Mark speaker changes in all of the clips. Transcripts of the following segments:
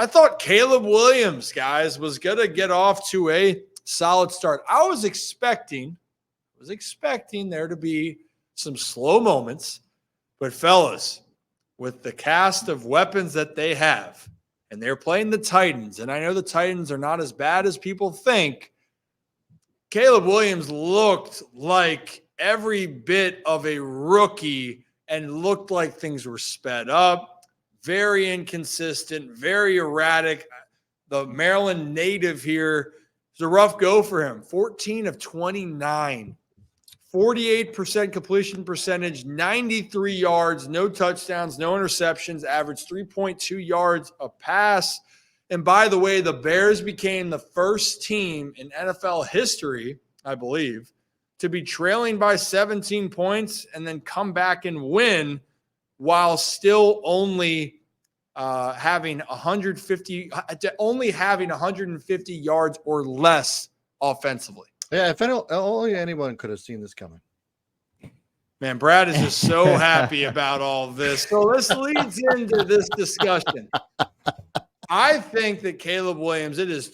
Speaker 1: I thought Caleb Williams, guys, was going to get off to a solid start. I was expecting there to be some slow moments, but fellas, with the cast of weapons that they have, and they're playing the Titans, and I know the Titans are not as bad as people think, Caleb Williams looked like every bit of a rookie and looked like things were sped up, very inconsistent, very erratic. The Maryland native here, it's a rough go for him. 14 of 29, 48% completion percentage, 93 yards, no touchdowns, no interceptions, averaged 3.2 yards a pass. And by the way, the Bears became the first team in NFL history, I believe, to be trailing by 17 points and then come back and win while still only having 150 yards or less offensively.
Speaker 2: Yeah, if only anyone could have seen this coming.
Speaker 1: Man, Brad is just so happy about all of this. So this leads into this discussion. I think that Caleb Williams, it is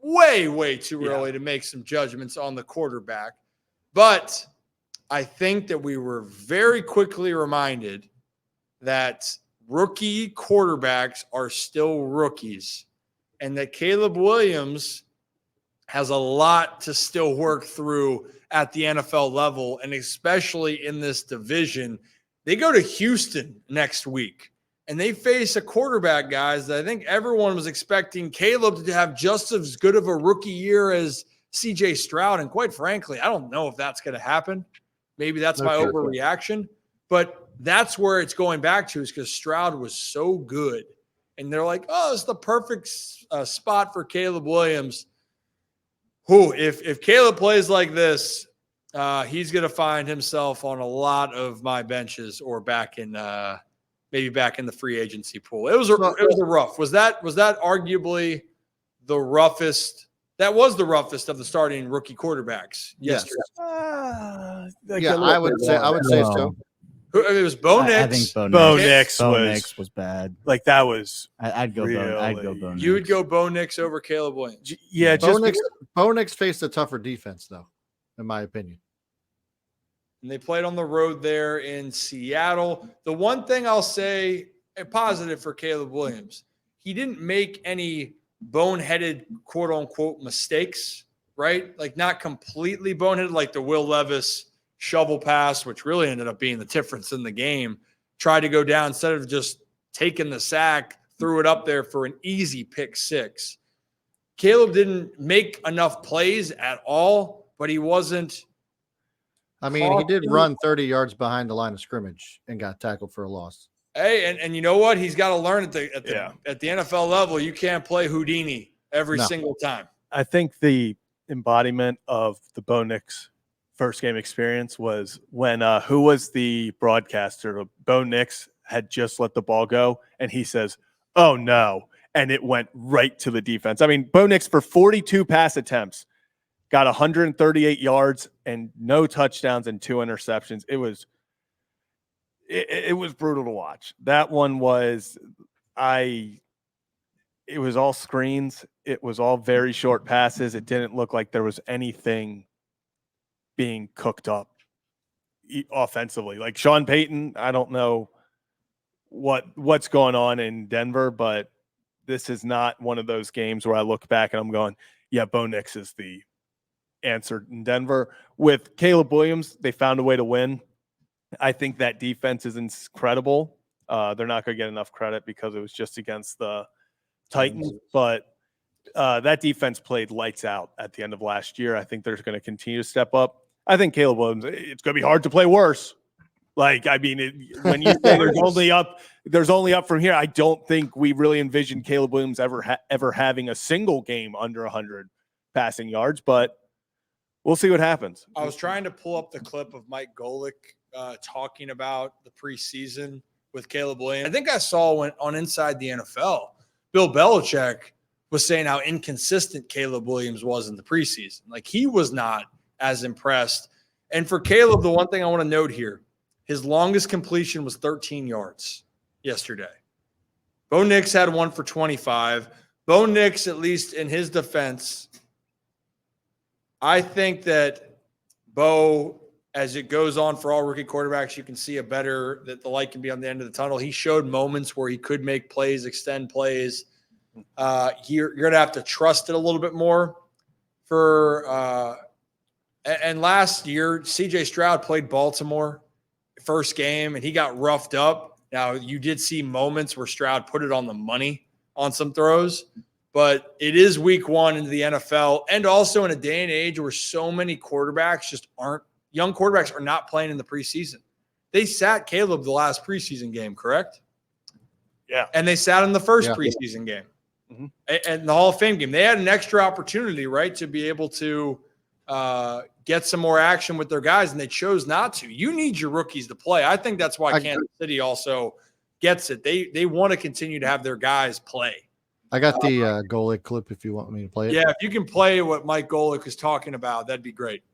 Speaker 1: way too early to make some judgments on the quarterback. But I think that we were very quickly reminded that rookie quarterbacks are still rookies and that Caleb Williams has a lot to still work through at the NFL level, and especially in this division. They go to Houston next week. And they face a quarterback, guys, that I think everyone was expecting Caleb to have just as good of a rookie year as CJ Stroud. And quite frankly, I don't know if that's going to happen. Maybe that's my overreaction. But that's where it's going back to, is because Stroud was so good. And they're like, oh, it's the perfect spot for Caleb Williams. Who, if Caleb plays like this, he's going to find himself on a lot of my benches or back in maybe back in the free agency pool. It was a rough. Was that arguably the roughest? That was the roughest of the starting rookie quarterbacks.
Speaker 2: Yes.
Speaker 1: I
Speaker 2: would say so.
Speaker 1: It was Bo Nix.
Speaker 3: I think
Speaker 4: Bo Nix
Speaker 3: was bad.
Speaker 4: Like that was.
Speaker 3: I'd go Bo Nix.
Speaker 1: You would go Bo Nix over Caleb Williams.
Speaker 4: Yeah,
Speaker 2: Bo Nix faced a tougher defense, though, in my opinion.
Speaker 1: And they played on the road there in Seattle. The one thing I'll say, a positive for Caleb Williams, he didn't make any boneheaded, quote unquote, mistakes, right? Like not completely boneheaded, like the Will Levis shovel pass, which really ended up being the difference in the game. Tried to go down instead of just taking the sack, threw it up there for an easy pick six. Caleb didn't make enough plays at all, but he wasn't.
Speaker 2: I mean, he did run 30 yards behind the line of scrimmage and got tackled for a loss.
Speaker 1: Hey, and you know what? He's got to learn at the NFL level. You can't play Houdini every single time.
Speaker 4: I think the embodiment of the Bo Nix first game experience was when who was the broadcaster? Bo Nix had just let the ball go, and he says, "Oh no!" and it went right to the defense. I mean, Bo Nix for 42 pass attempts got 138 yards and no touchdowns and 2 interceptions. It was brutal to watch. That one was it was all screens. It was all very short passes. It didn't look like there was anything being cooked up offensively. Like Sean Payton, I don't know what's going on in Denver, but this is not one of those games where I look back and I'm going, yeah, Bo Nix is the answer in Denver. With Caleb Williams, they found a way to win. I think that defense is incredible. They're not going to get enough credit because it was just against the Titans, but that defense played lights out at the end of last year. I think they're going to continue to step up. I think Caleb Williams, it's going to be hard to play worse. Like, I mean, when you say there's only up from here, I don't think we really envisioned Caleb Williams ever having a single game under 100 passing yards, but we'll see what happens.
Speaker 1: I was trying to pull up the clip of Mike Golic talking about the preseason with Caleb Williams. I think I saw on Inside the NFL, Bill Belichick was saying how inconsistent Caleb Williams was in the preseason. Like, he was not as impressed. And for Caleb, the one thing I want to note here, his longest completion was 13 yards yesterday. Bo Nix had one for 25. Bo Nix, at least in his defense, I think that Bo, as it goes on for all rookie quarterbacks, you can see that the light can be on the end of the tunnel. He showed moments where he could make plays, extend plays. You're going to have to trust it a little bit more and last year, CJ Stroud played Baltimore first game and he got roughed up. Now, you did see moments where Stroud put it on the money on some throws, but it is week one into the NFL, and also in a day and age where so many young quarterbacks are not playing in the preseason. They sat Caleb the last preseason game, correct?
Speaker 4: Yeah.
Speaker 1: And they sat in the first preseason game.
Speaker 4: Mm-hmm.
Speaker 1: And the Hall of Fame game. They had an extra opportunity, right, to be able to get some more action with their guys, and they chose not to. You need your rookies to play. I think that's why Kansas City also gets it. They want to continue to have their guys play.
Speaker 2: I got the Golic clip if you want me to play it.
Speaker 1: Yeah, if you can play what Mike Golic is talking about, that'd be great.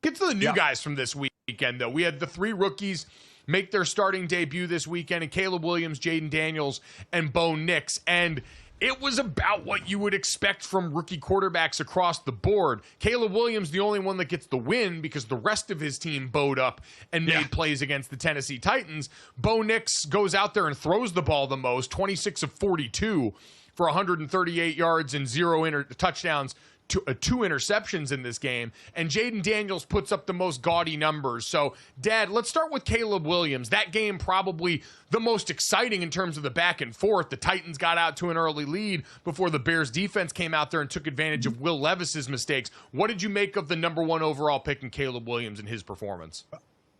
Speaker 5: Get to the new guys from this weekend, though. We had the 3 rookies make their starting debut this weekend, and Caleb Williams, Jaden Daniels, and Bo Nix. And it was about what you would expect from rookie quarterbacks across the board. Caleb Williams, the only one that gets the win because the rest of his team bowed up and made plays against the Tennessee Titans. Bo Nix goes out there and throws the ball the most, 26 of 42 for 138 yards and 0 touchdowns. 2 interceptions in this game, and Jaden Daniels puts up the most gaudy numbers. So, Dad, let's start with Caleb Williams. That game probably the most exciting in terms of the back and forth. The Titans got out to an early lead before the Bears defense came out there and took advantage of Will Levis's mistakes. What did you make of the number 1 overall pick in Caleb Williams and his performance?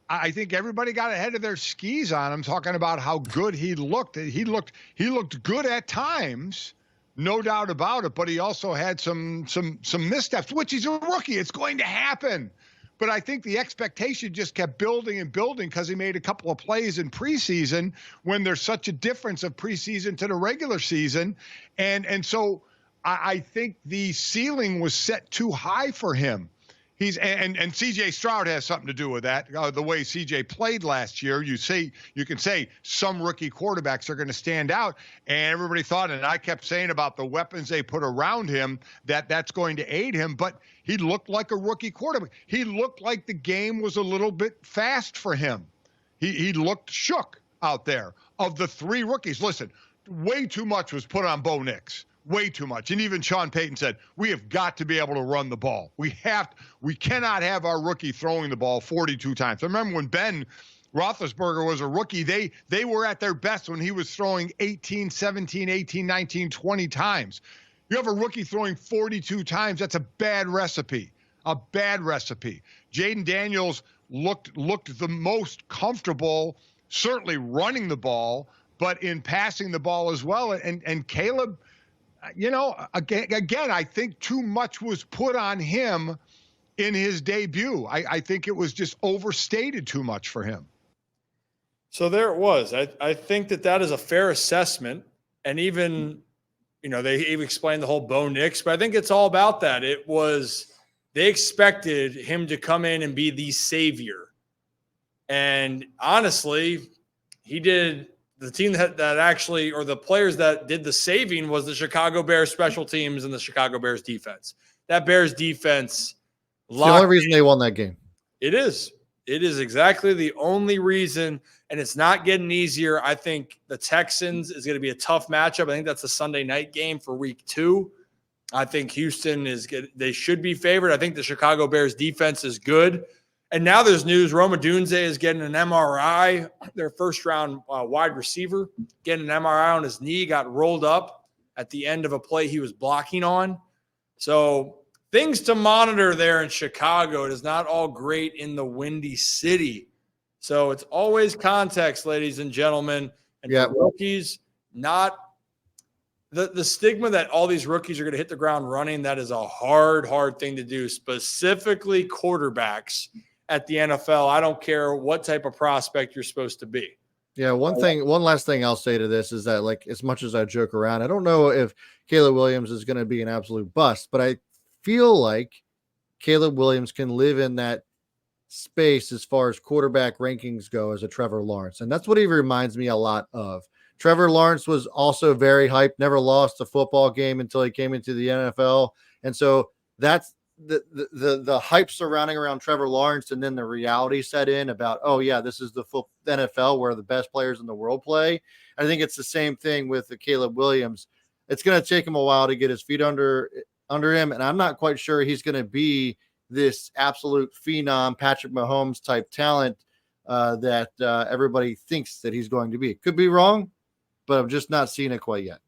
Speaker 6: I think everybody got ahead of their skis on him, talking about how good he looked. He looked good at times. No doubt about it, but he also had some missteps, which he's a rookie. It's going to happen. But I think the expectation just kept building and building because he made a couple of plays in preseason when there's such a difference of preseason to the regular season. And so I think the ceiling was set too high for him. And CJ Stroud has something to do with that. The way CJ played last year, you can say some rookie quarterbacks are going to stand out, and everybody thought, and I kept saying about the weapons they put around him, that's going to aid him, but he looked like a rookie quarterback. He looked like the game was a little bit fast for him. He looked shook out there. Of the 3 rookies, listen, way too much was put on Bo Nix. Way too much. And even Sean Payton said, we have got to be able to run the ball. We cannot have our rookie throwing the ball 42 times. I remember when Ben Roethlisberger was a rookie, they were at their best when he was throwing 18, 17, 18, 19, 20 times. You have a rookie throwing 42 times, that's a bad recipe. A bad recipe. Jaden Daniels looked the most comfortable, certainly running the ball, but in passing the ball as well. And Caleb, again, I think too much was put on him in his debut. I think it was just overstated too much for him.
Speaker 1: So there it was. I think that is a fair assessment. And even, they even explained the whole Bo Nix, but I think it's all about that. They expected him to come in and be the savior. And honestly, he did. The team that actually, or the players that did the saving was the Chicago Bears special teams and the Chicago Bears defense. That Bears defense.
Speaker 2: It's the only reason they won that game.
Speaker 1: It is. It is exactly the only reason, and it's not getting easier. I think the Texans is going to be a tough matchup. I think that's a Sunday night game for week 2. I think Houston is good. They should be favored. I think the Chicago Bears defense is good. And now there's news. Roma Dunze is getting an MRI, their first-round wide receiver, getting an MRI on his knee, got rolled up at the end of a play he was blocking on. So things to monitor there in Chicago. It is not all great in the Windy City. So it's always context, ladies and gentlemen. And for rookies, not the stigma that all these rookies are going to hit the ground running, that is a hard thing to do, specifically quarterbacks. At the NFL, I don't care what type of prospect you're supposed to be.
Speaker 2: Yeah, one last thing I'll say to this is that, like, as much as I joke around, I don't know if Caleb Williams is going to be an absolute bust, but I feel like Caleb Williams can live in that space as far as quarterback rankings go as a Trevor Lawrence. And that's what he reminds me a lot of. Trevor Lawrence was also very hyped, never lost a football game until he came into the NFL. And so that's the hype surrounding around Trevor Lawrence, and then the reality set in about, oh yeah, this is the NFL where the best players in the world play. I think it's the same thing with the Caleb Williams. It's going to take him a while to get his feet under him, and I'm not quite sure he's going to be this absolute phenom Patrick Mahomes type talent that everybody thinks that he's going to be. Could be wrong, but I'm just not seeing it quite yet.